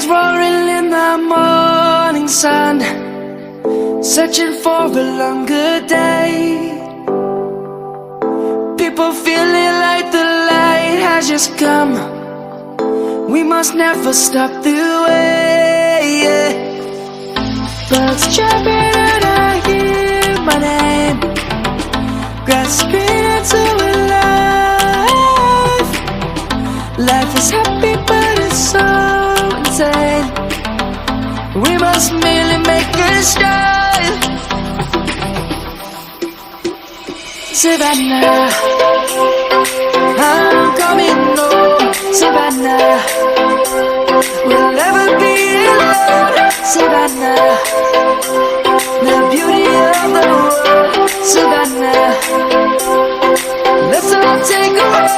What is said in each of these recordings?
roaring in the morning sun, searching for a longer day. People feeling like the light has just come. We must never stop the way. Birds chirping and I hear my name, grasping into a life. Life is happy but it's so insane. We must merely make a start. Savannah, I'm coming home. Savannah, we'll never be alone. Savannah, the beauty of the world. Savannah, let's all take a walk.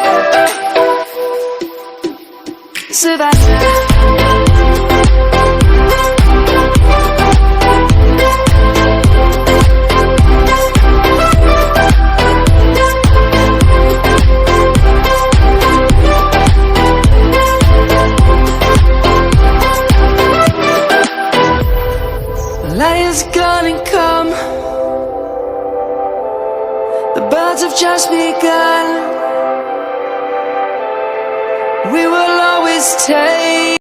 Savannah. Light is gonna come. The birds have just begun. We will always take